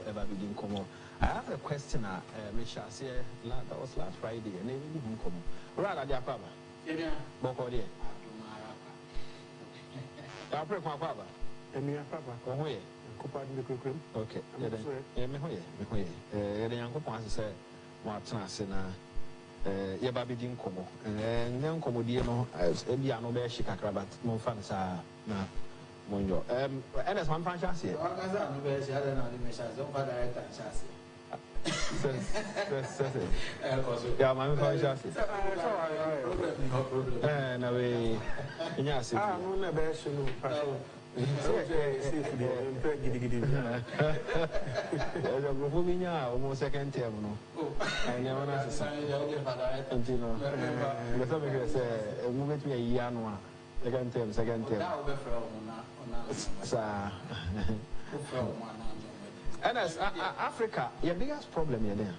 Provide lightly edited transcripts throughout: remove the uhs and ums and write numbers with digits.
ever begin come. I have a question, Richard. That was last Friday, and they didn't come. Rather, dear Papa. Yeah, Boko, dear. I'll pray for Papa. And me, Papa. Oh, yeah. Okay. Yeah, the young couple said, Martin, yeah, baby didn't come. And then come with you know, as a piano bear, she can grab at no fans are now. Monjo. And as one franchise here. Yeah, my franchise. And away. Yes, I'm not best. Almost second term, no. I never know. Say, move to a year. Second term. And as Africa, your biggest problem here there.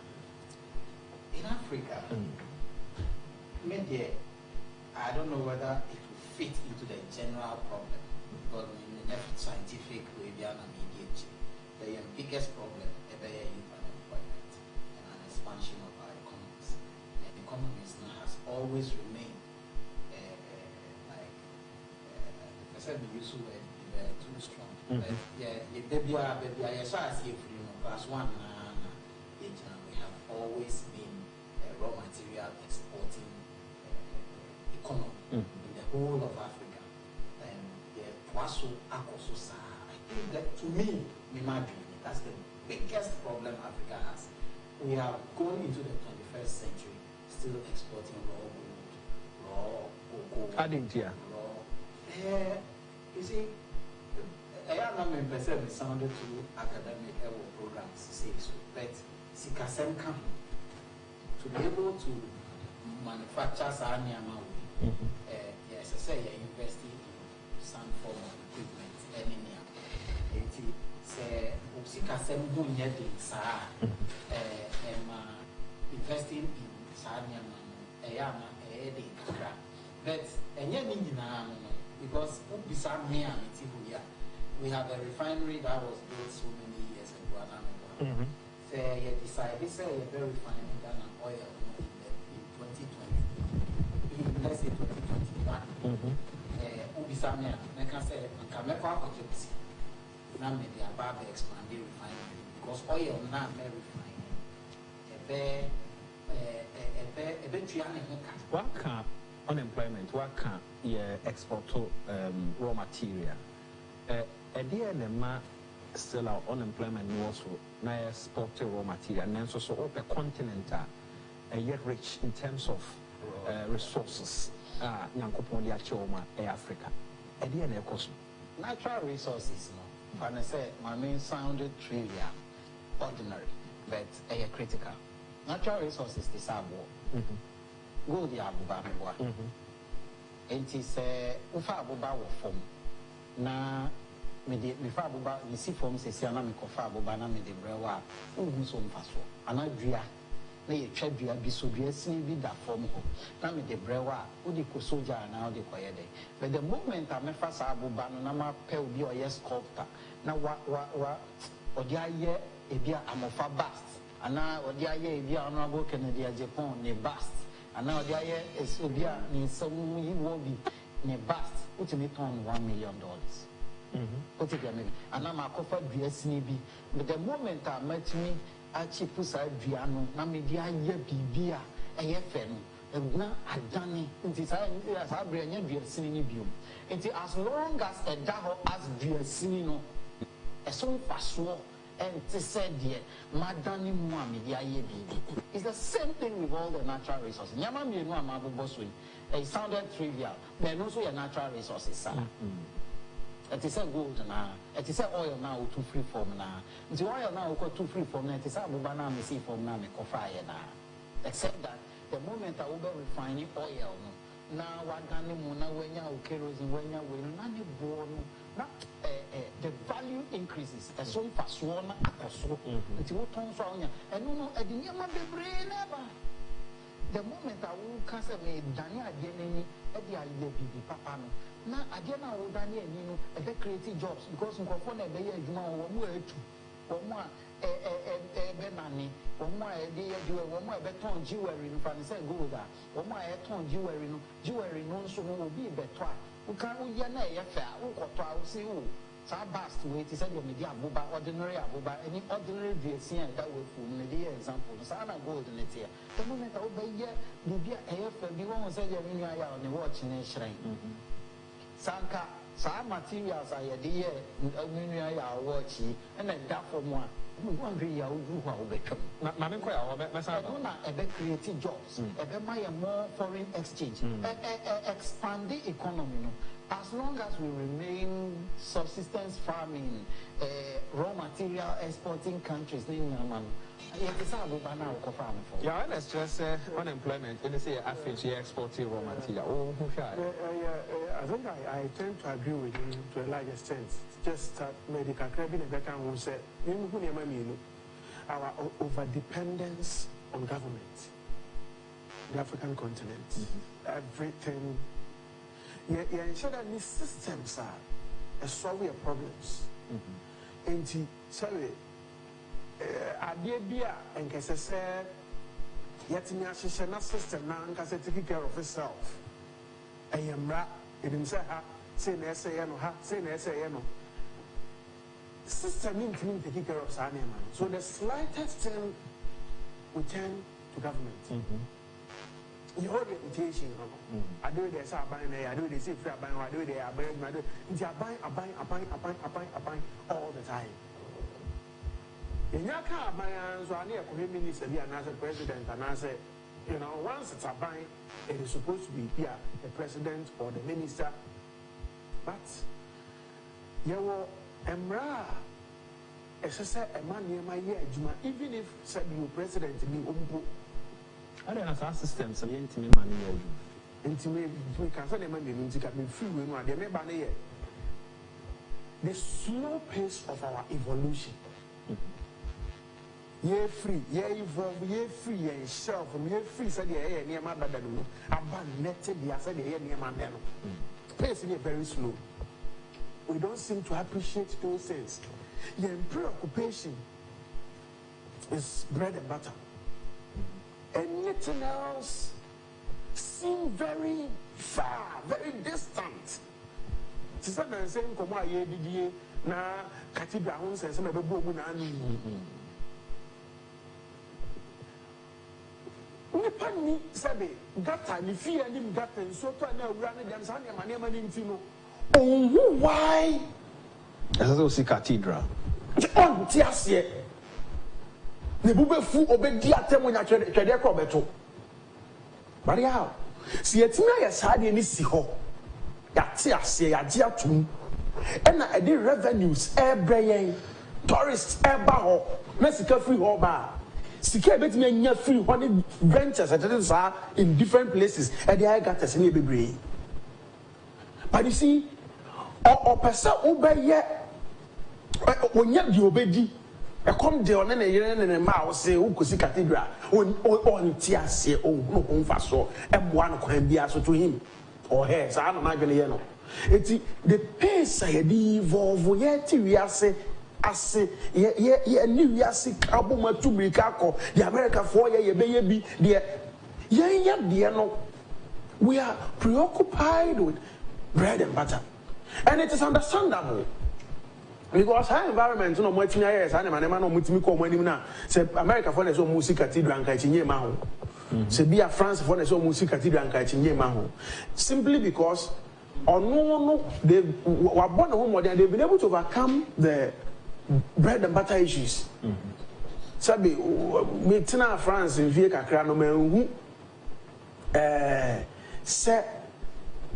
In Africa, media, I don't know whether it will fit into the general problem, but in the scientific way, we are media. The biggest problem is youth unemployment and an expansion of our economies. The economies has always remained said we use too strong. But yeah, baby, I saw as if class one, we have always been a raw material exporting economy in the whole of Africa. And the Pwaso Akososa, I think that to me, that's the biggest problem Africa has. We have gone into the 21st century still exporting raw gold, raw cocoa, raw. You see, I am not member we sounded to academic programs say so, but Sikasem come to be able to manufacture Sanyama. Yes, I say you're investing in some form of equipment, any say Sikasem who yet investing in Sanyama, but because we have a refinery that was built so many years ago. So you decided to say a very refinery done an oil in 2020. Let's say 2021. Ubisamia, I can say, Kameko occupancy. Now maybe about the expanded refinery because oil now very refining. A bit what can unemployment, what can you export to raw material? A dear Nema still our unemployment also now export raw material and then so up a continent yet rich in terms of resources. Nyankopondi Achoma, Africa. A dear Necos. Natural resources, no. When I say my main sounded trivial, ordinary, but critical. Natural resources is our war. Gold ya abuba mwa. Enti se ufa abuba wo form. Na me de ufa abuba ni si form se si ana me kofa abuba na me de brewa. Uhu so mfaso. Ana dua na ye twa dua bi so dua sin bi da form ho. Na me de brewa odi ko soja na odi ko yede. But the moment I me fa sa abuba no na ma pe obi o yes sculptor. Na wa odi aye ebia amofa bust. Ana odi aye ebia honorable Kennedy Japan ne bust. And now the idea is to be in some you will be in a bust, which may turn $1 million. Put it maybe. And I'm a cover dress maybe. But the moment I met me, I cheap side Diano, Namidia Bibia, a yefen, and now I done it. It is I bring you singing bium. It is as long as a daho as Diasino, a song fast war. And to say, dear, Madani Muami, it's the same thing with all the natural resources. Yamami no amabu bosui. It sounded trivial, but also your natural resources. It is a gold now. It is a oil now to free form now. The oil now got to free form. It is a bubana me see form now me kofaya now. Except that the moment I will be refining oil now wagani muna wenya kerosene wenya wena nani bono na the value increases as so fast one akoso nti wo ton so anya eno no edinya ma bebre never the moment I will cancel me dani ade nani edi aye bibi papa no na ade na wo dani ani no e be create jobs because nkofo na be ye adwuma wo mu etu Oma Benani, Oma Oma Beton jewelry in France, Gouda, Oma Eton jewelry non so will be better. Who can we yana fair, who got see who. So I bast wait, he said, you may be ordinary abuba, any ordinary VSC that will for media example. So I'm not gold in it here. The moment I obey yet, the beer AF, the one said, you're on the watch in a shrine. Sanka, some materials are a dear, a watch, and then that for one. We want to be a become. Mamma, a bit creative jobs, a bit more foreign exchange, expand the economy. As long as we remain subsistence farming, raw material exporting countries, yeah, let's just say unemployment. When they say Africa, exporting raw material. I think I tend to agree with you to a large extent. Just medical credit and that can say our over dependence on government, the African continent, everything. Ensure that these systems are solving problems. And sorry, idea and can say yet in a system now can take care of itself. I am right. It didn't say no. System means to take care of Saniman. So the slightest thing we turn to government. Your reputation, I do this, I do this, if I do it, I buy all the time. In your car, my answer, I need a minister, another president, and I say, once it's a buying, it is supposed to be here, the president or the minister. But you will emra, as I said, a man near my year, even if said you president be umbu. I don't know our systems and intimate money. Intimate, we can send a man in to me free when they may ban here. The slow pace of our evolution. Ye free, ye evolve, ye free, ye shelf, ye free, said the air near my badanu. Abandoned, the said the air near my man. Pace is very slow. We don't seem to appreciate those things. Your preoccupation is bread and butter. Anything else seems very far, very distant. Sister saying, "Come on, ye na cathedral house and some of the boom Nipani sabe gata ni fear ni gata so to na urane dem sa na mane mane ntino. Oh why? As I see cathedral. On ti ase. Ne bube fu obedi atemu nya twede kro beto. But how? Si etina ya sade ni si ho. Ya ti ase ya ji atum. E na e dey revenues e breyen. Tourists e ba ho. Na sika free ho ba. Sika betimi anya free ho ni ventures in different places. E dey got us ni bebre. But you see, or person obeye onya di obedi. E come dey on na yere ne ma wo say wo kosi cathedral on ti ase o no konfa so e boa no kwan bia so to him or her sa na ma dwene ye no eti the pace I dey evolve ye ti wi ase ye ni wi ase abo ma tu brika ko the America for ye be ye bi de no we are preoccupied with bread and butter, and it is understandable. Because high environment, no more years, and man, no mutimi money now. Say America for the so music cathedral and kachinye maho. Say be a France for the so music cathedral and kachinye maho. Simply because, or no, they were born a home and they've been able to overcome the bread and butter issues. Sabi, me tina France in Vie kakra no me say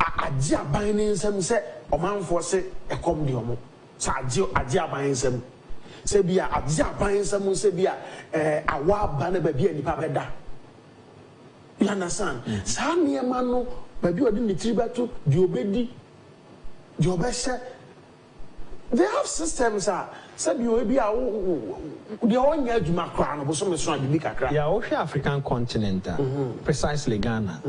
a binding some say Omanfm say a come the omo. Adia buying some say be a buying some say be a wa banner baby and pabeda. You understand? Sanya mano baby or the tribe to Diobedi Diobesha. They have systems said you will be the only edge macron was some big crack. Yeah, okay, African continent, precisely Ghana.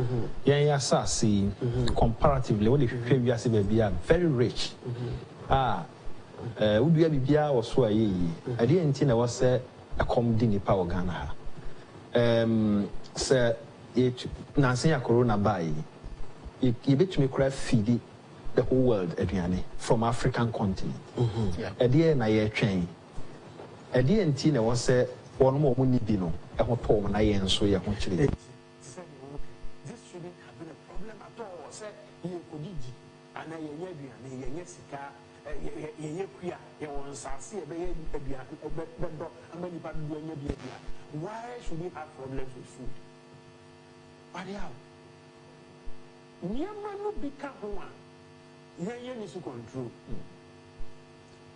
Yeah, Sassy comparatively, what if you are very rich? Udua bibia was so ye. I didn't think I was a comedy power Ghana. Sir, it Nancy Corona by you bet me cry feed the whole world, Adriani, from African continent. A dear na ye train. A dear and Tina was a one more money bino, a hot poem and I answer your country. This shouldn't have been a problem at all. Said you could and I why should we have problems with food? But yeah, no become one. You need to control.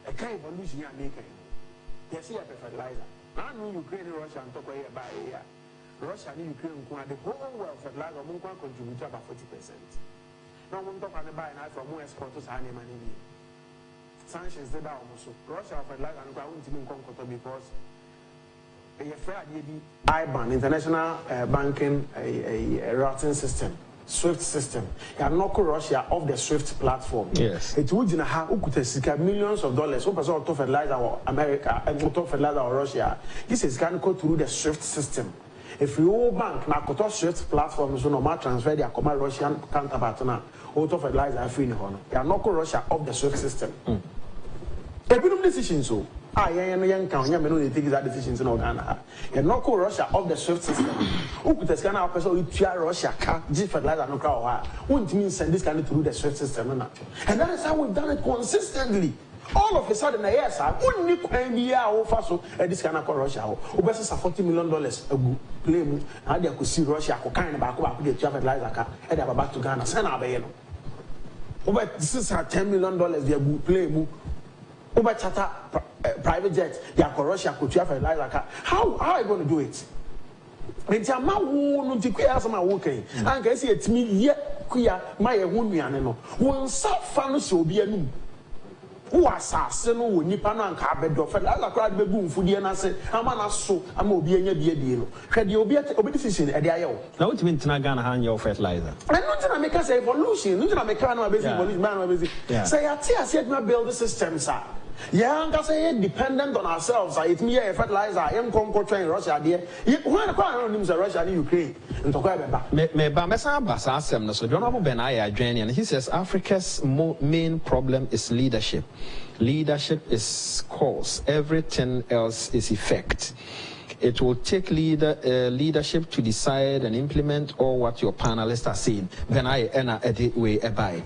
A kind of evolution you are making. You see a fertilizer. I know Ukraine and Russia and talk about here. Russia and Ukraine, the whole world fertilizer will contribute to about 40%. Now, I'm talking about an from more export to Sani money. Sanctions did that also. Russia fertilizer and I won't even come because IBAN, International Banking Routing System, SWIFT system. You are not Russia off the SWIFT platform. Yes. It would have millions of dollars. Open source to fertilizer or America and to fertilizer or Russia. This is going to go through the SWIFT system. If you bank now go to SWIFT platform, so no matter transfer their command Russian counterpart now, auto fertilizer free in honor. You are not Russia off the SWIFT system. A bit of decision so. Young count, you take that decisions in Ghana. You're not call Russia off the SWIFT system. Who could scan our person with Russia, G fertilizer, no crowd? Wouldn't mean send this kind of through the SWIFT system. And that is how we've done it consistently. All of a sudden, yes, I wouldn't be over so this kind of Russia. Who versus $40 million a claim, how they could see Russia, kind of back up the fertilizer, and they back to Ghana. Send our bail. Over this is $10 million, they will play. Over charter private jets, they are Russia, could you fertilizer? How are you going to do it? It's a man who declares my working. And I see it's me yet queer, my woman, one suffer so be a new. Who assassin who Nippon and carpet of fertilizer cried the boom for the answer. I'm an asso, I'm obeying a deal. Had you be a decision at the IO? Now, what do you mean Nagana hand your fertilizer? I'm not going to make us evolution, not going to make a busy man. Say, I said, my build the system, sir. Yeah, I'm say dependent on ourselves. It's me a fertilizer. I am conquering Russia. Dear, when I call names of Russia and Ukraine and talk about me, Bamesa, so Honorable Benaya Janian, he says Africa's main problem is leadership. Leadership is cause. Everything else is effect. It will take leadership to decide and implement all what your panelists are saying. Benaya ena edit way by.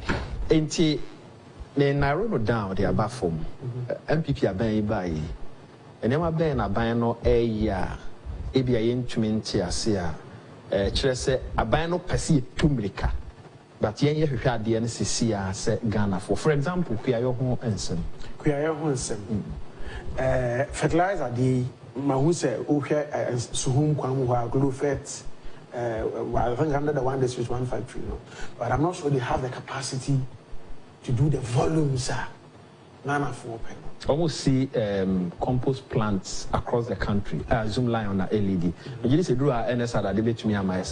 Then I wrote down the above form. MPP are buying by. And then I been a buy no a year. Ebi a instrument here. Chese a buy no perceive tumrika. But yen you had the NCC say Ghana for example, we are your home ensign. We are your home ensign. Fertilizer the Mahuse Uke Suhum Kwamu Glue Fet. I think under the one district 1 factory, but I'm not sure they have the capacity to do the volumes. Nana for almost see compost plants across the country. Zoom line on the LED. You just do a NSR that debate me and my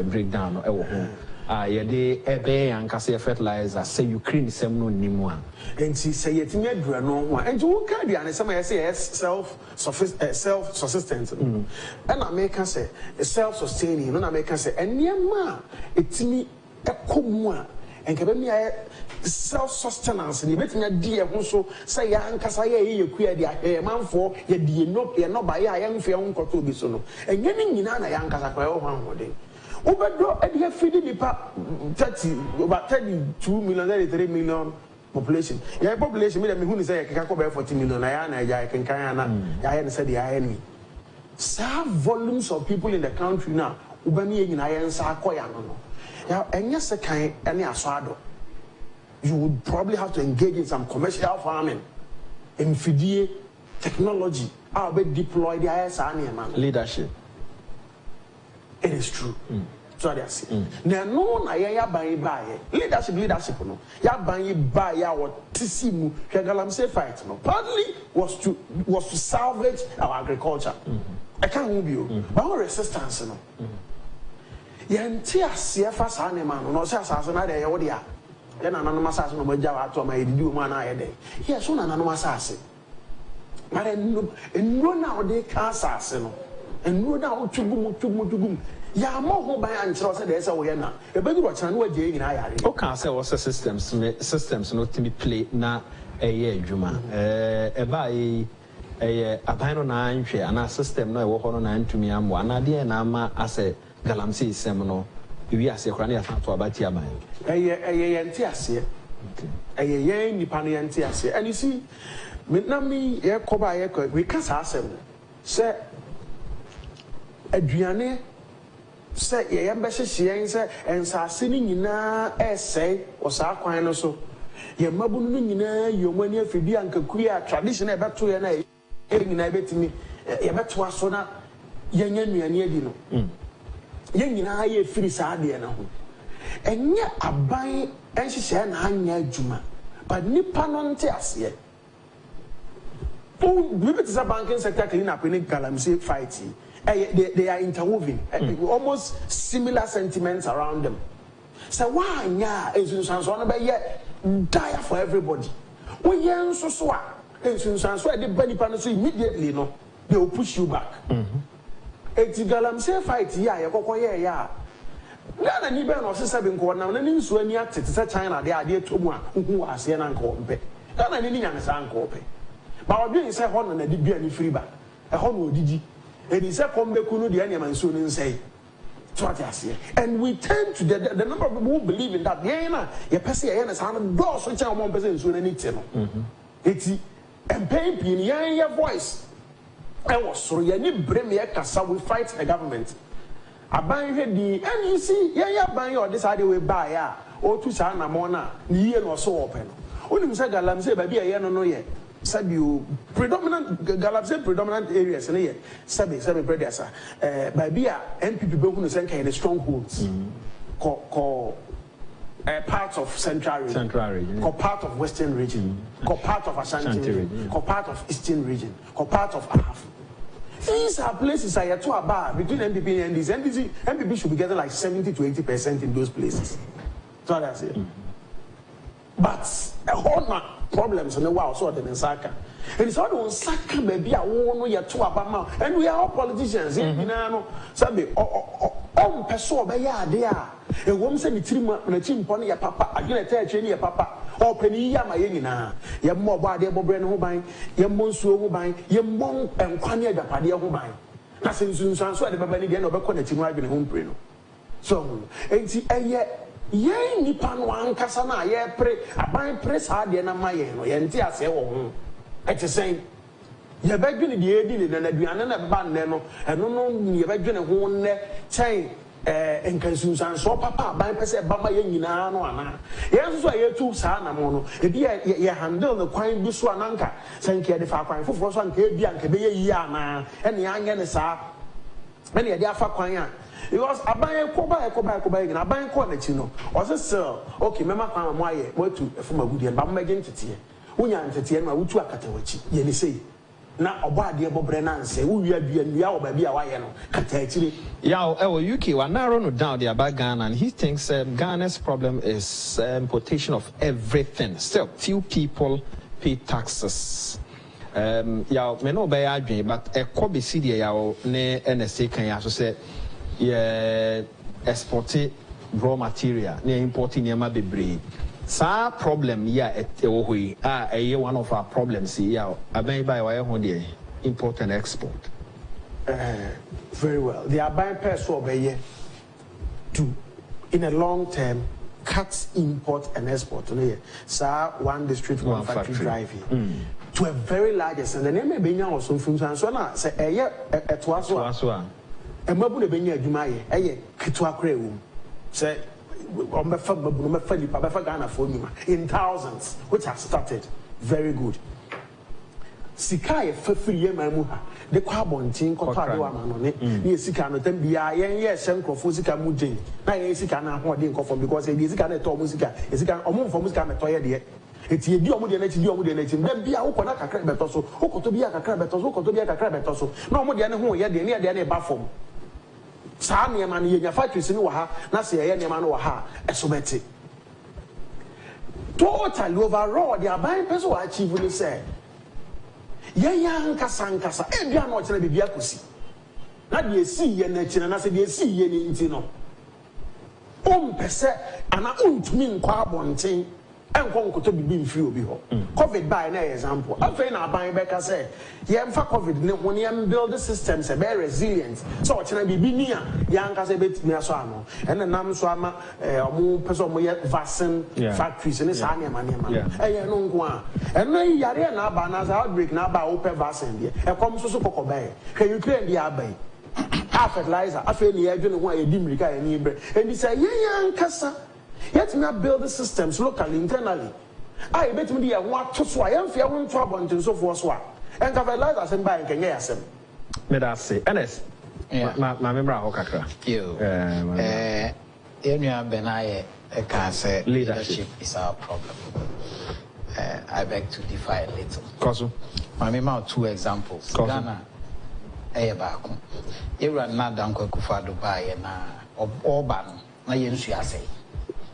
breakdown or home. Yeah, they ebe and case fertilizer say Ukraine is no nimwa. And she say it me no one. And you can be and some say self-sustaining. And American say self-sustaining. No American say and ma it's me a comwa. And can self-sustenance, and you bet me a dear so say, Yankasa, you queer the man for ye dear no by a young film to be so. And getting in Anna Yankasa 1 day. Over and you have feeding the 30, about 32 million, 33 million population. Your population, me, who is a can 40 million. I can I said the enemy. Some volumes of people in the country now, Ubami in Iron Sakoyano. Now, and yes, a kind any aswado. You would probably have to engage in some commercial farming, in technology. I'll be deploy the ISR man. Leadership. It is true. So they say. Now, no, I buy leadership. No, ya buy our tisimu. Shagalam say fight. No, partly was to salvage our agriculture. I can't move you, but our resistance. No. Yantia CFS animal, no, says as another. then anonymous assassin no maja to my do man I day. Yes, so anonymous assassin. But and no now they can assassin. And no now to ya mo ho ban ankyerɛ sɛ dɛ sɛ wo yɛ na ɛbɛdu ɔkyerɛ no wagye nyina yare o ka sɛ wɔ systems no timi play na ɛyɛ adwuma ɛba ɛyɛ aban no na anhwɛ ana system no ɛwɔ hɔ no na antumi ammo ana deɛ na ama asɛ galamsey sem no ewi ase kora na yɛfa to abati aban ɛyɛ yɛnte aseɛ ɛyɛ yɛn nipa no yɛnte aseɛ and you see na me yɛkɔba yɛkɔ we ka saa asɛm sɛ aduane sɛ yɛn bɛhyehyɛ yɛn sɛ nsase no nyinaa ɛsɛe wɔ saa kwan no so yɛn mmabunu no nyinaa yɛ ɔmo ani afidi ankakuyi a tradition ɛbɛto yɛn na yɛn nyinaa bɛtumi yɛbɛto aso na yɛn nyɛ nnuane adi no yɛn nyinaa yɛ firi saa adeɛ no ho ɛnyɛ aban nhyehyɛ na anyɛ adwuma but nipa no nte aseɛ bibi te sɛ banking sector clean up ne galamsey fight yi. They are interwoven, almost similar sentiments around them. So why, yeah, dire for everybody. We young so the bunny panels immediately, no, they will push you back. It's galamsey fight, yeah. Then a Niban or Sabin corner, and then so any acted to China, the idea to one who are saying uncle pay. Then I didn't understand copy. But I'm doing say honor and a did be any free back. A honor did you? And he said, "Come back, the animal soon and say, what I say." And we tend to the number of people who believe in that. Yeah, you pass the air and doors which are 1% soon and it's and pain, your voice. I was so you need bring me a cassa. We fight the government. I buy the and you see, buy your this idea we buy or to Sana Mona, year or so open. Only say Galamsey, baby, I no yet. Said you predominant Galamsey predominant areas in here. Sabi brothers. By beer NPP who send kind of strongholds. Call parts of Central region. Call part of Western region. Call part of Ashanti region. Call part of Eastern region. Call part of Ahaf. These are places I are too above between NPP and this. NPP should be getting like 70 to 80% in those places. So that's it. But a whole lot problems in the world so than in Saka. And it's all on Saka baby I won't know too about and we are all politicians in Sabi person by there. A woman said the team pony your papa, I get a tell your papa, or penny ya my yena. Your more body of brain who buying, your monsu who buying, your monk and quania the party who buying. Nothing soon sounds like the baby again of a connecting right in home preno. So, ain't he a yet? Ye nipa no ankasa na ye pre aban pre saa de na maye no ye nti ase wo ho ete sen ye badwene de edi ne na aduane na ba nne no eno no ye badwene ho nne chen enkansunsan so papa aban pese ba ma ye nyina no ana ye so ye tu saa na mo no e bi ye handle the kwan bi so ananka senke de fa kwan foforo so anka e bi anka be ye yi ana ene anya ne saa ene ye de afa kwan a because aban koba again aban ko na chi no o se okay mema kwa mo aye watu efuma gudie ba mo agent tete unya ntete no wutu akata wachi ye ni sei na obo ade bobre na nse wo wi adua wo ba bia wa ye no kata achire yeah UK wa narrow no down there about Ghana and he thinks Ghana's problem is importation of everything. Still few people pay taxes. Yeah me no be adwen but e ko be see there ya ne NSA kan ya so say exporting raw material, importing yama bebre. Sa problem one of our problems here. Import and export. Very well. The buying person to in a long term cut import and export. Sa one district one factory driving to a very large extent. The name be also from so say a twaso. And Mabu Benya Jumaye, Kitua Crew, say, in thousands, which have started very good. Sikai Fefri Mamuha, the carbon team, Cotado, near Sikano, then be I, yes, Senko Fusika Mujin, Sikana, what didn't come from because it is Sikana to Musica, is a move for Musca Toya. It's a deal with the next deal with the next, then be a Okonaka Crabetoso, who could be a Crabetoso, who could be a Crabetoso, no more than who yet near the Buffum. Sanya man, your factories in Waha, Nasia, Yaman Waha, Esometi. totally overall the aban person will achieve when say yan kasa e bia no kire bibia kosi na de esi ye na kire na se de esi ye ni nti no pese ana untumi nkwa abonten enko nkoto bibi mfiri obi ho covid by na example afei na aban beka say ye mfa covid ne ho ne build systems be resilient so kire bibi ni a yan kasa betimi aso ano ene nam so ama omo pese omo ye vaccine factories ne sa ne ma ye no nko a eno yare na aba na outbreak na aba open vaccine de e kom so kokoba hwe Ukraine dia abai fertilizer afei ne ye dwene ho a ye di mirika ye ni bre and say yan kasa yet me build the systems locally internally I bet me dia wa to so I am fear won to abontin so for so and fertilizer asem ba enkenye asem me da say NS ma memra ho kakra you enya benaye e can say leadership is our problem. I beg to differ a little. Koso ma memra two examples. Ghana baako ewura na danko kufado baye na oba no na yensu asay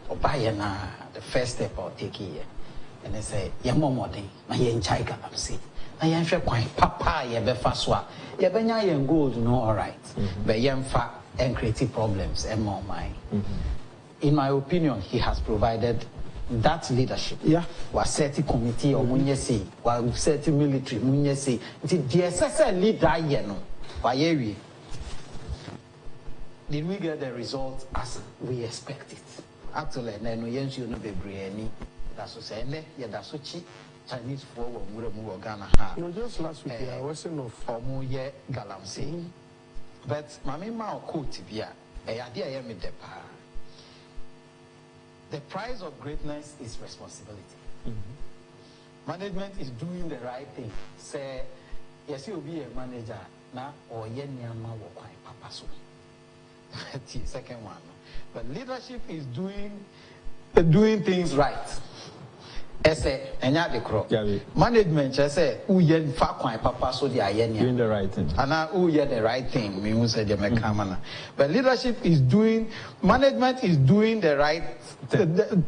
oba ye na the first step I'll take here and they say ye momodin na ye nchai galamsi na ye nhwe kwan papa ye be fa so a ye benya ye gold no all right but ye mfa and create problems and more mine. In my opinion he has provided that leadership was set committee or munyesi was set military munyesi the SSL leader ye no wayewi. Did we get the results as we expected? Actually, no yensu no bebreni. That's what say ne ya that's what Chinese for mu Ghana ha. No, just last week I wasn't of omo ye galamsey. But mama ma quote bia e ade aye me de pa. The price of greatness is responsibility. Management is doing the right thing. Say yes you be a manager na or ye nyama wo kwan papa so. Second one. But leadership is doing things right. Ese enya de kro. Management say uye fa kwan papa so dia ye nia. Doing the right thing. Ana uye the right thing. Me who say the mekamana. But leadership is doing management is doing the right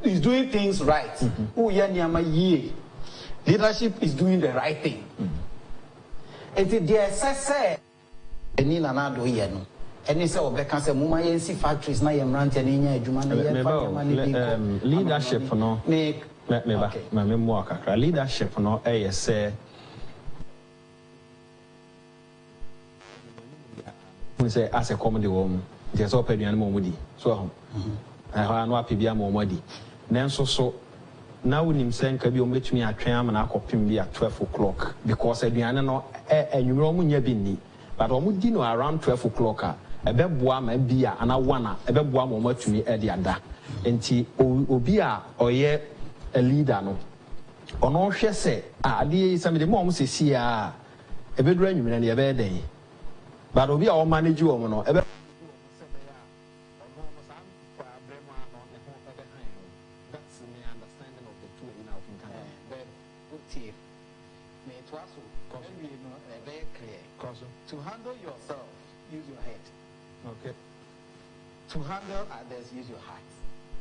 is doing things right. Uye niama ye. Leadership is doing the right thing. It is the say eni na do ye no. Any say obeka say muma yensi factories na yemrante ni nya adwuma na ye fa leadership no me mo akakra leadership no say we say as a comedy woman just open yan mo mudi so ha no apibia mo mudi nanso so na wonim say nka bi o metumi atwen am na akopim bi at 12 o'clock because aduane no anwumro mo nya bi ni but o mo di no around 12 o'clock ebeboa ma bia ana wana ebeboa ma matumi e de ada enti obi a oye a leader no ono hwe se ade samede mo se si a ebedura nwumene ne ebe den but obi a o manage wo no ebe to handle yourself use your head. Okay. To handle others, use your heart.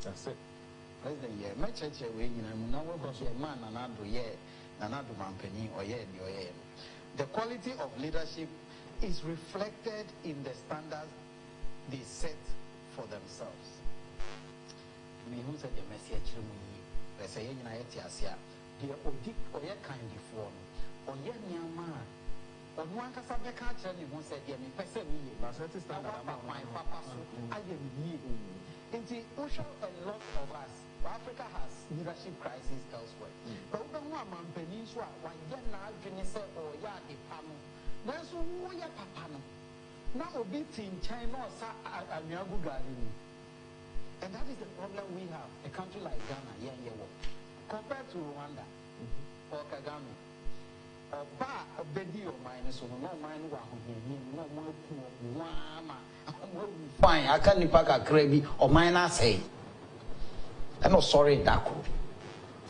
That's it. That's the year. My church way, man, another year, another company, or year. The quality of leadership is reflected in the standards they set for themselves. Me who said the message to me, they say, you know, the Odik or your kind before, or your man. But one can say, I can't tell you who said, "Yeah, me person me." But that is standard. My papa, I am me. Indeed, a lot of us, Africa has leadership crisis elsewhere. But when one man peninsula, one year now, say, "Oh yeah, the pano." That's who ya papa no. Now be in China, and that is the problem we have. A country like Ghana, compared to Rwanda or Kagame. Ba obedi o mine so no mine wa ho no mo ku wa fine aka nipa kakra bi o mine na say e no sorry dako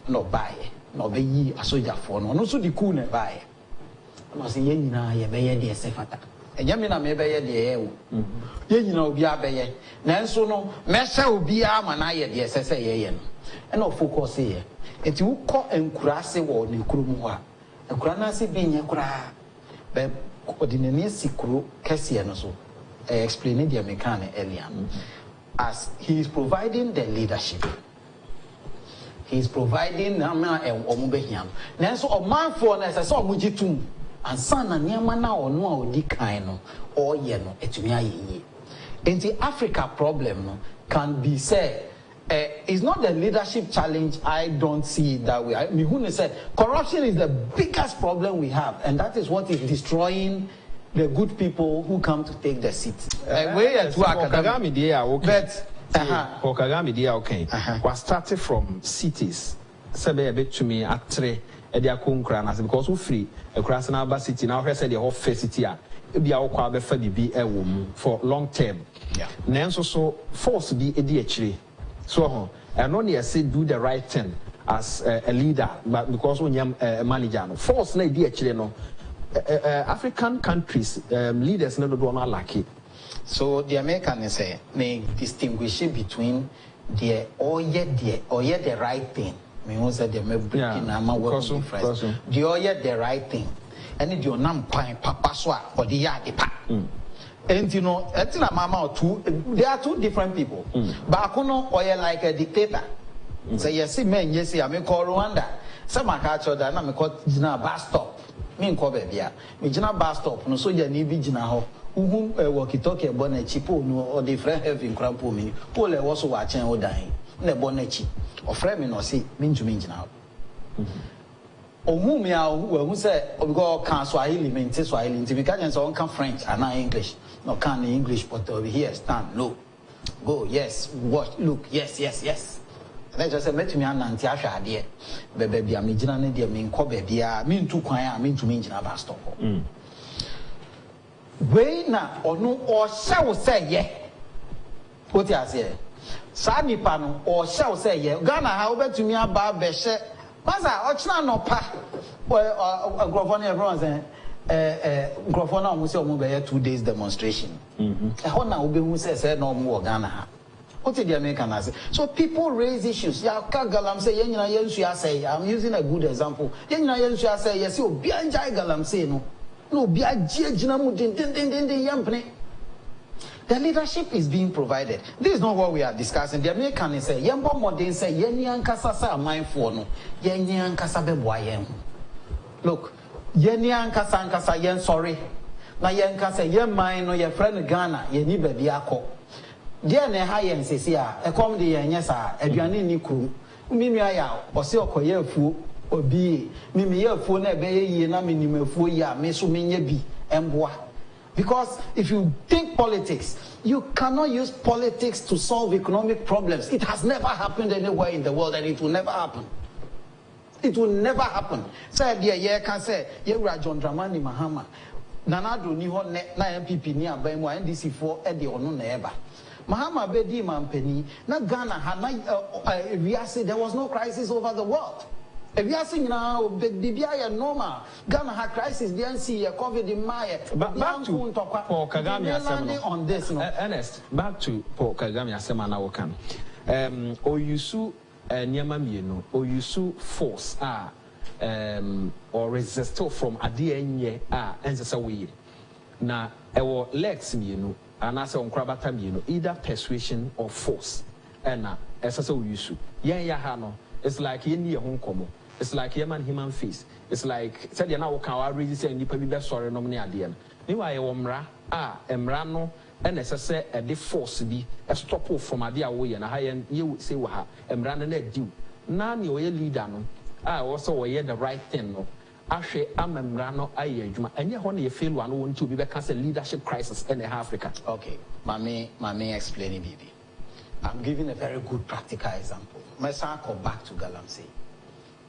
no bae no be yi asojafo no so di ku na bae no say ye nyina ye be ye de sefata enya mi na me be ye de ye wo ye nyina obi abeye nanso no me hye obi ama na ye de sese ye ye no e no focus ye Enti wo kɔ enkurase wɔ ne kurom hɔ a enkura na se bi nye kura be ordinary sikuro kɛseɛ no so explaining the mechanic earlier as he is providing the leadership. He is providing nama omo behia. Nanso Omanfm na ɛsɛ sɛ ɔmo gyitum ansa na nneɛma na ɔno a odi kan no ɔyɛ no etumi ayɛ. Enti Africa problem no can be said it's not the leadership challenge. I don't see it that way. Mihune said corruption is the biggest problem we have, and that is what is destroying the good people who come to take the seat. Was started from cities. Sebe ebe to me atre edia kunkra because we free a Krasnaba city now said the whole city ebi a okwa be fa bibi ewo for long term. Yeah. Nanso so force be edi achire. So and only I say do the right thing as a leader, but because when you're a manager, no force na edi achire no. African countries leaders no do not like it. So the Americans say they distinguish between the the right thing. Me who said they may breaking ama working difference. The the right thing. And the onam kwan papa so or the yard pa. And you know, mama two they are two different people. But no oye like a dictator. Say yes, men, yes, I may call Rwanda. Some catch that na me call bus stop. Me nko baby a me gina bus stop no so ya ni bi gina ho walkie talkie ebo na chi po no or the friend have in crampo me po le wo so wa chen o dan na ebo na chi o friend me no say me ntumi gina ho ohu me a hu say because can Swahili me nti Swahili nti because jen so on can French and not English no can English but over here stand no go yes watch look yes and just say met me ananti ahwa ade bebe bia me gina ne de me nko bebe a me ntu kwan a me ntumi gina ba stop we na onu o hye wo say ye what you say sa nipa no o hye wo say ye Ghana ha obetumi aba be hye masa o china no pa agrofo na everyone say agrofo na o mo say o mo be 2 days demonstration ho na obehu say na o mo Ghana ha. What did the American say? So people raise issues. Yeah, Galam say, I'm using a good example. Say, yes, you be Galam say no, be a the leadership is being provided. This is not what we are discussing. The American say, Yambo Modern say, Yenyan Kasasa mindful no, Yenyan Kasabe Boyen. Look, Yenyan Kasankasa Yen sorry. Na Yen Kasa Yen mine or your friend Ghana, Yeni Bebiako. Dear ne high and says, a come the yes, a Gianni crew. Mimi ya, or see a coyer fu, or be, Mimi a phone a bay, and I mean, a fool ya, Mesu Minyabi, and bois. Because if you think politics, you cannot use politics to solve economic problems. It has never happened anywhere in the world, and it will never happen. It will never happen. Say, dear, yeah, can say, yeah, John Dramani Mahama. Nanado ni ho na MPP ni aban mu NDC for e de ono na eba Mahama bedi mampani na Ghana ha na there was no crisis over the world. If you are saying now bibia normal Ghana ha crisis the NC COVID in May back to Paul Kagame asema on this no Ernest back to Paul Kagame asema na wokan oyusu nyama mienu oyusu force or resist from ade enye ensesa we na ewo legs mienu anase onkrabata mienu either persuasion or force na esesa we use yen ya ha no it's like yen ye ho nkomo it's like human face it's like said ya na wo kan wa reason say nipa bi be sorry no ne ade no ni wa ye wo mra emra no and esese e de force bi stop from ade a wo ye na ha yen ye say wo ha emra no na diu na ne o ye leader no also we the right thing no ahwe amemra no aye adwuma enye ho na ye fail one won ti obi be ka say leadership crisis in Africa. Okay, mami explaining bibi. I'm giving a very good practical example. My son go back to Galamsey.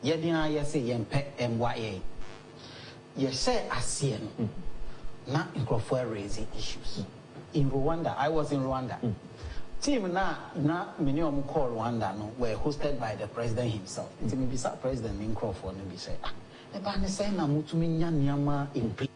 Ye dia ye say ye mpe MYA. Ye say asien na nkrofo raising issues. In Rwanda, I was in Rwanda. Team na many of them call Rwanda no were hosted by the president himself. It may be president in Crawford and be say, the band say na mutumi nyama in play.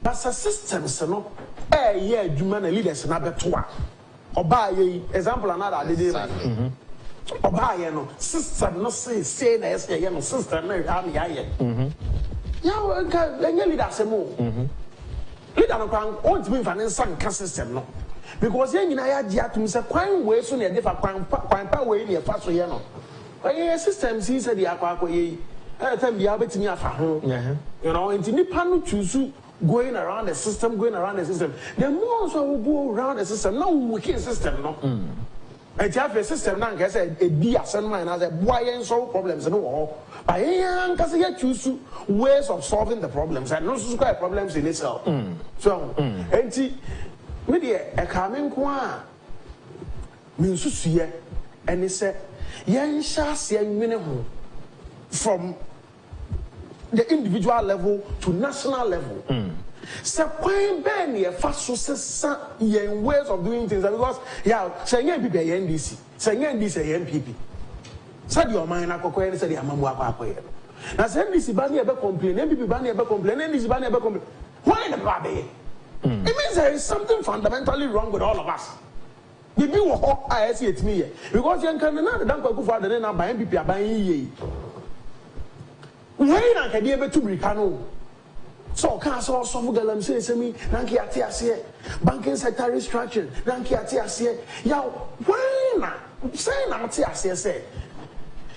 But a systems no yeah human leaders na beto a example another dey no system no say na say no system na yeah leaders mo leader no kan want me fan nsan system no because yen nyina ya gi atum say kwan we so na dey fa kwan pa we na fa so ye no system see say dey akwa ye time dia betimi afa ho you know into nipa no choose going around the system. The more so we go around the system, now we keep system, no. And you have a system now, I said, a be a son man as a boy and solve problems and all. But because you choose ways of solving the problems and not square problems in itself. So, and see, media a coming qua means to see and he said, Yan shall see minimum from the individual level to national level. So when Ben ye fast so ways of doing things because saying NPP NDC, saying NDC NPP. Said your mind akoko said your mamu akwa. Now say NDC ban ye be complain, NPP ban ye be complain, NDC ban ye be complain. Why the problem? It means there is something fundamentally wrong with all of us. Bibi wo ho I see it me because you can na dan kwaku fa de na ban NPP aban ye. Why not can be able to recano? So, can't solve some galam say me, Nanki Atiasia, banking sector restructuring, Nanki Atiasia. Yow, why not? Say Nantiasia say.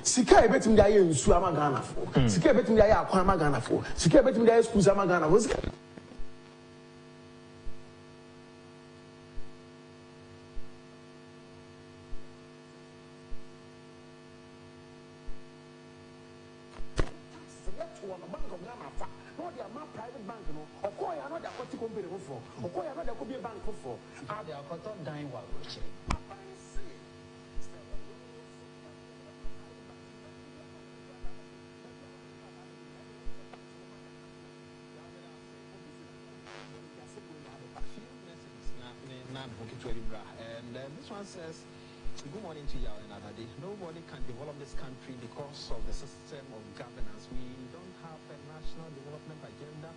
Sika bet me in Suamagana for. Sika bet me Aquamagana for. Sika bet me Scuzamagana was. And this one says, good morning to you another day. Nobody can develop this country because of the system of governance. We don't have a national development agenda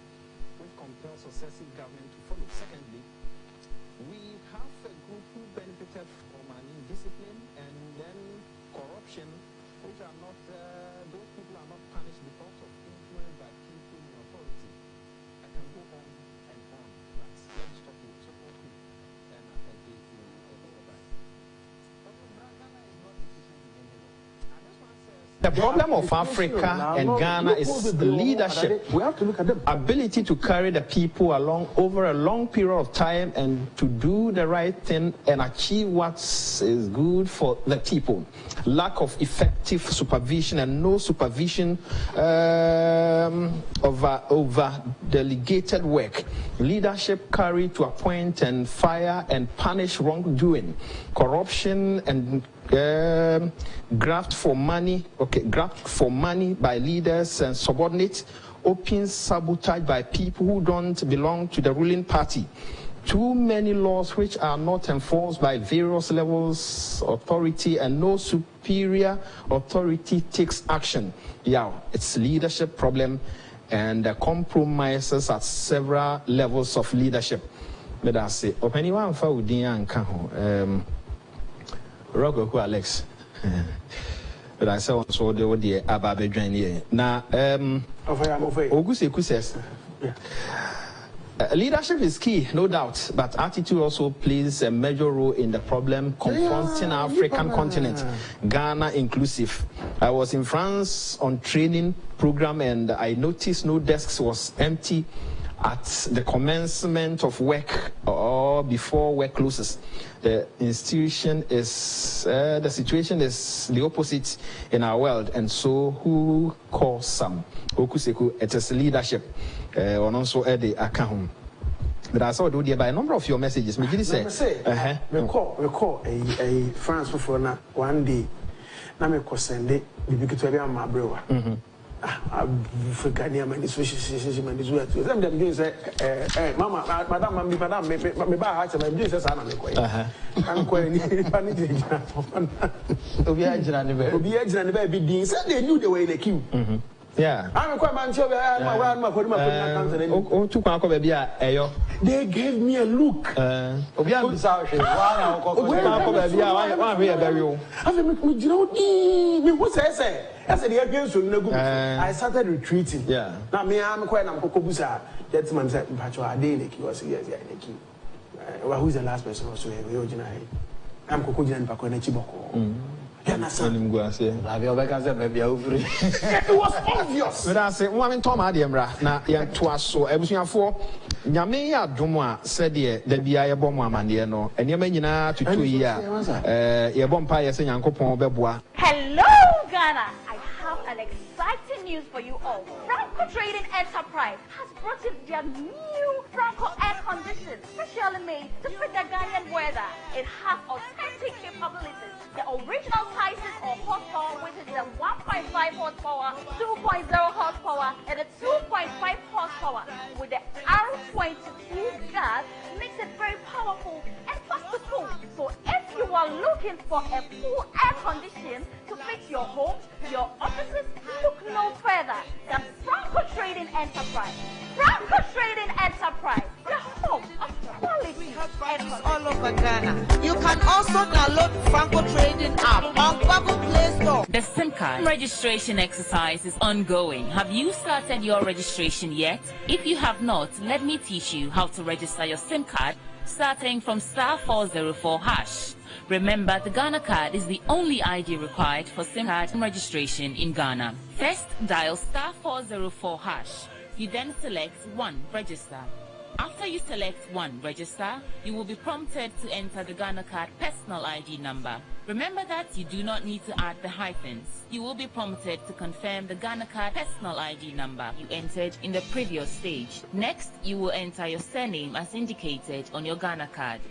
which compels successive government to follow. Secondly, we have a group who benefited from an indiscipline and then corruption, which are not, those people are not punished because of influence by people in authority. I can go on and on. Let me stop you. So, okay. And I gave you the problem of Africa and Ghana is the leadership. We have to look at them. Ability to carry the people along over a long period of time and to do the right thing and achieve what is good for the people. Lack of effective supervision and no supervision over delegated work. Leadership carried to appoint and fire and punish wrongdoing. Corruption and graft for money by leaders and subordinates, open sabotage by people who don't belong to the ruling party. Too many laws which are not enforced by various levels of authority and no superior authority takes action. Yeah, it's leadership problem and compromises at several levels of leadership. But I say, anyone for Udin Rocco Alex. But I saw so the Ababe join here. Now, Auguste says, leadership is key, no doubt, but attitude also plays a major role in the problem confronting our African continent, Ghana inclusive. I was in France on training program and I noticed no desks was empty at the commencement of work or before work closes. The situation is, the situation is the opposite in our world, and so who calls some? Okuseku, it is leadership. On also the account. But I saw by a number of your messages. Me say, recall a France for one day. Na me ko send it, bibi kitwa my brewer. Africa near many social man is where to them doing say mama madam me buy heart and me say sana me ko an ko ni pani dey obi agina ne be bi din say they knew they were in a queue Yeah. I'm quite man, they gave me a look. I said, I started retreating. Yeah. Now, me, I'm quite a cocobusa. That man said, Pacho, I didn't he was yes, who's the last person also? I'm Cocojan and Paco and Chiboko. It was obvious. But I say, woman, Tom Adiamra, now, yeah, twas so, I was for Yamea Dumwa said, the Bia Bomma Mandiano, and Yamina to 2 years. Yabompire saying Uncle Pon Bebois. Hello, Ghana. I have an exciting news for you all. Preko Trading Enterprise has brought in their new Preko air conditioner, specially made to fit the Ghanaian weather. It has authentic capabilities. The original prices of horsepower, which is the 1.5 horsepower, 2.0 horsepower, and the 2.5 horsepower with the R22 gas makes it very powerful and fast to cool. So if you are looking for a full air condition to fit your home, your offices, look no further than Preko Trading Enterprise. Preko Trading Enterprise, the home of quality air conditioning. All over Ghana. You can also download Preko Trading app on Google Play Store. The SIM card registration exercise is ongoing. Have you started your registration yet? If you have not, let me teach you how to register your SIM card starting from *404#. Remember, the Ghana card is the only ID required for SIM card registration in Ghana. First, dial *404#. You then select 1, register. After you select 1, register, you will be prompted to enter the Ghana card personal ID number. Remember that you do not need to add the hyphens. You will be prompted to confirm the Ghana card personal ID number you entered in the previous stage. Next, you will enter your surname as indicated on your Ghana card.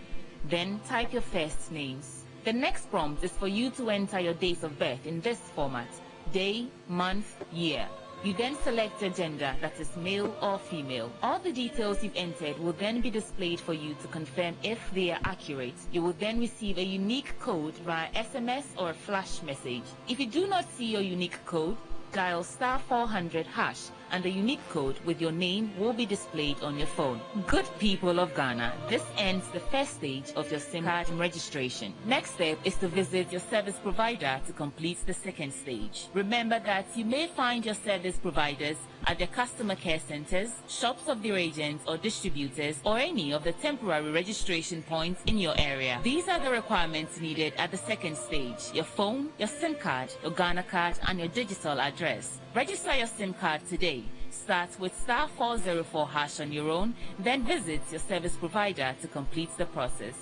Then type your first names. The next prompt is for you to enter your dates of birth in this format: day, month, year. You then select a gender, that is male or female. All the details you've entered will then be displayed for you to confirm if they are accurate. You will then receive a unique code via SMS or a flash message. If you do not see your unique code, dial *400# and the unique code with your name will be displayed on your phone. Good people of Ghana, this ends the first stage of your SIM card registration. Next step is to visit your service provider to complete the second stage. Remember that you may find your service providers at their customer care centers, shops of their agents or distributors, or any of the temporary registration points in your area. These are the requirements needed at the second stage: your phone, your SIM card, your Ghana card, and your digital address. Register your SIM card today. Start with *404# on your own, then visit your service provider to complete the process.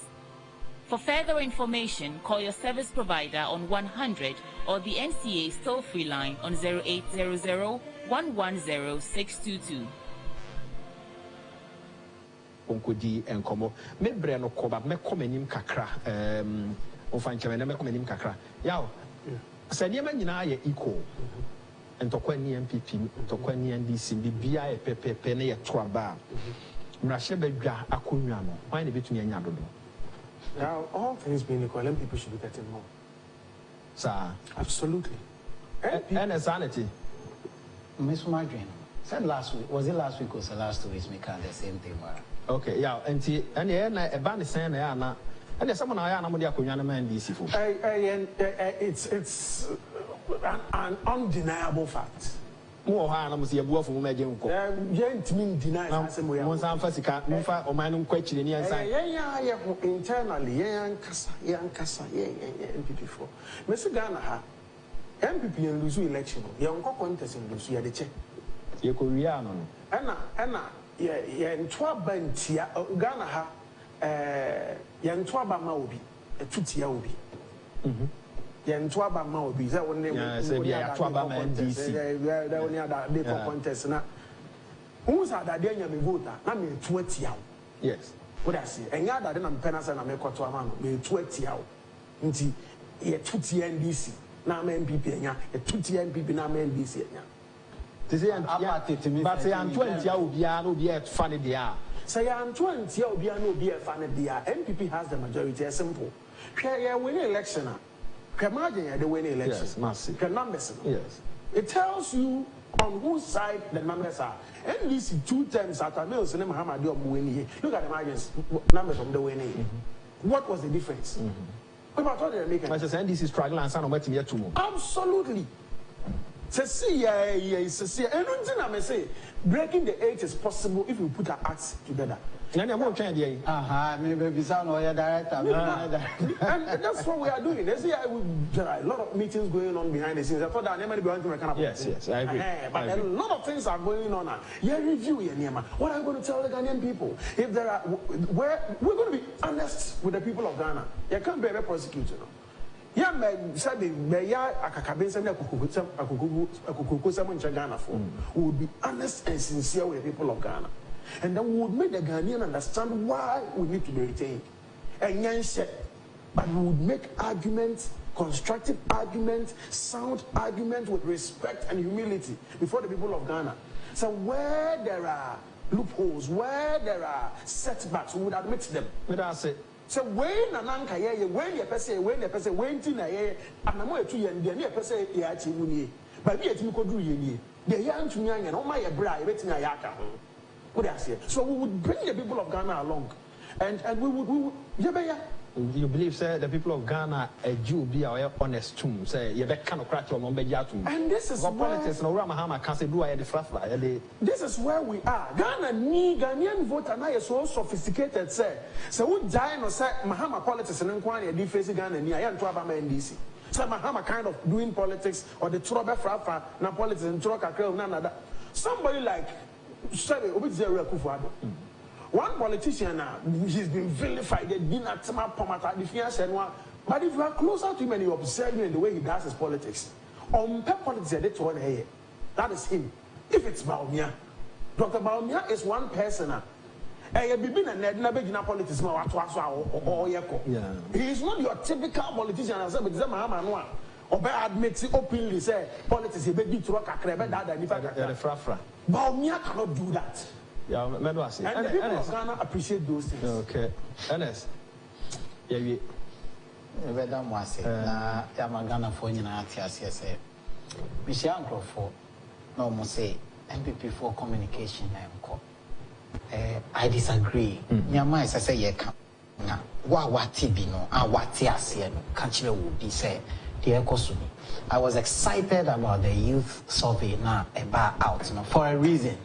For further information, call your service provider on 100 or the NCA toll-free line on 0800 110 622. Onkodi enkomo me bre no koba me komanim kakra ofancheme na me komanim kakra yawo sɛ ma nyina yɛ equal ntɔkwa ni MPP ntɔkwa ni NDC bibia yɛ pepepe ne yɛ to aba mrahye badwa akonwa no why ne betumi anya dodo. Now, all things being equal, people should be getting more. Sir, absolutely. And sanity. Miss Marjorie said last week, was it last week or so last 2 weeks, we can't the same thing. Okay, yeah, and a band is saying, and there's someone I am the Akuyan man, DC. It's an undeniable fact. More harm was the above from Major. Gentlemen deny once I'm Fasika, or man question in the internally, young Cassa, MPP4. Mr. Ghana, MPP and Lusu election, young contest in Lusu, the check. You Korean. Anna, in Twabantia, Ghana, Yan Twaba Maubi, a Tutia Obi. Yan Twaba Maubi, that one name, Twaba man, DC. That only other day for contest. Who's that Daniel Vota? I mean, 20 hours. Yes. What I say, and yada didn't penas and I make what man, me 20 hours. Inti, ye 2 NDC, now MPP, a 2 MPP, now NDC. But say I'm 20 hours, will be a funny dia. Say I'm 20 hours, will be a funny dia. MPP has the majority, simple. Share winning election. Can imagine the winning election. Yes, massive. Can numbers. Yes. It tells you on whose side the numbers are. NDC 2 times after Mills and Muhammad winning. Look at the margins, numbers of the winning. What was the difference? I thought they were making. I just said NDC struggling and some of it too. Absolutely. See, and I may say, breaking the 8 is possible if we put our acts together. Maybe sound or director. And that's what we are doing. There are a lot of meetings going on behind the scenes. I thought that never be going to kind of yes, I agree. But a lot of things are going on now. Yeah, review what are you going to tell the Ghanaian people? If there are, we're going to be honest with the people of Ghana. You can't be a prosecutor. Yeah, said the Maya Akakabin Ghana for. We would be honest and sincere with the people of Ghana. And then we would make the Ghanaian understand why we need to be retained. And yes, but we would make arguments, constructive arguments, sound arguments with respect and humility before the people of Ghana. So where there are loopholes, where there are setbacks, we would admit them. But that's it. So when Nanka ye, when you person, when Tina ye, and I'm going to you and the person ye at you, but yet you could do ye. The young to young and all my bride, waiting a yaka. So we would bring the people of Ghana along, and we would you believe, sir, the people of Ghana, a Jew be our honest tomb, say, you bet cannot crack your number yatum. And this is politics, no Ramahama can't say, do I the flafla? This is where we are. Ghana need Ghanaian voter now is so sophisticated, say. So we die no say Mahama politics and inquiry a face Ghana near and Trabama NDC. So Mahama kind of doing politics or the Trobe Frafa, na politics and Troka Krel, none of that. Somebody like one politician now, he's been vilified, they've been at some pomata, the fiance and one. But if you are closer to him and you observe him in the way he does his politics, on politics, that is him. If it's Baumia, Dr. Baumia is one person. He is not your typical politician. I said, but Mahama Obe admits openly, say, politics, he be to rock a crab, Baumia cannot do that. Yeah, and the people of Ghana appreciate those things. Okay. Ernest. Yeah, we don't want to say, Ghana for you, say, Michelle Uncle for no more say, MPP for communication. I disagree. Yama is I say, yeah, now, what Tibino, and what Tiasian, country would be said. I was excited about the youth survey now about out for a reason.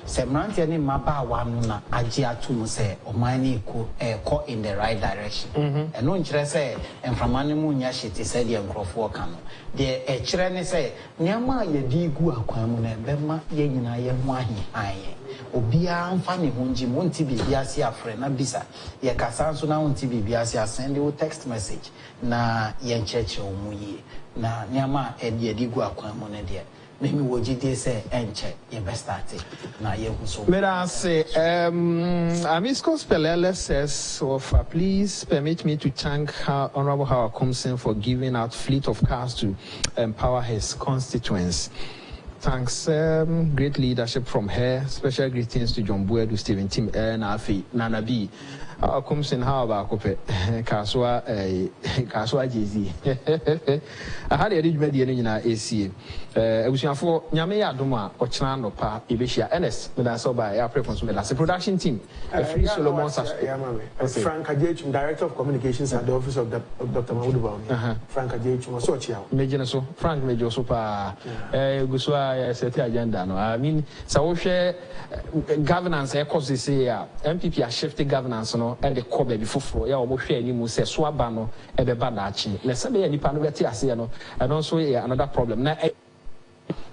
Semranti ni maba wanu na ajia tumu se omani ko in the right direction. And no nkyerɛ sɛ mframane mu nya shiti sɛ de nkrɔfoɔ ka no. De ɛkyerɛ ne sɛ nyama ye di gu akwan mu na bɛma ye nyina ye ho ahianye. Obia mfa ne ho ngi mo nti bibia se afrɛ na bisa. Ye kasa nso na nti bibia se send you text message na ye nkyerɛkyerɛ wo mu yie. Na nyama ɛde di gu akwan mu ne de. Maybe what you say and check your best starting. Now you so. May I say, Amisco Spelele says, so please permit me to thank Honorable Howard Comson for giving out fleet of cars to empower his constituents. Thanks, great leadership from her. Special greetings to John Buedu, Stephen Tim, and Alfie, Nana B. Comes in how about Cope, Kaswa, Jay-Z. I had a rich media in our AC. I was for Yamea Duma or Chan Pa, Ibisha, Ernest, but I saw by our preference with us. A production team, a free Solomon Frank Ajay, Director of Communications at the office of Dr. Mahmoud. Frank Ajay was so chill. Major so, Frank Major Super Guswa set agenda. I mean, so share governance, because they say MPP are shifting governance. And the core baby for ya almost share any muse swabano and the badachi. Let's say any panogati asiano, and also another problem. Now,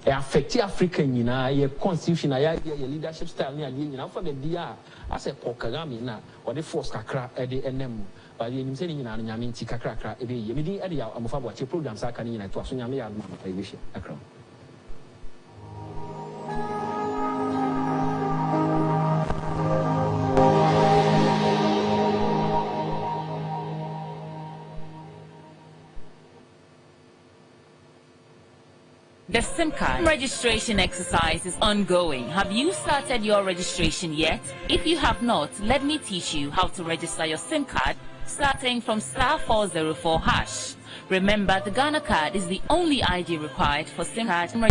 affect African, you know, your constitution, your leadership style, you know, for the DR, I say Pokagami now, or the force kakra at the NM. But the saying in Yamin Tikakra, a day, immediately, I'm of what your programs are coming in to Asunami. I wish you. The SIM card registration exercise is ongoing. Have you started your registration yet? If you have not, let me teach you how to register your SIM card starting from *404#. Remember, the Ghana card is the only ID required for SIM card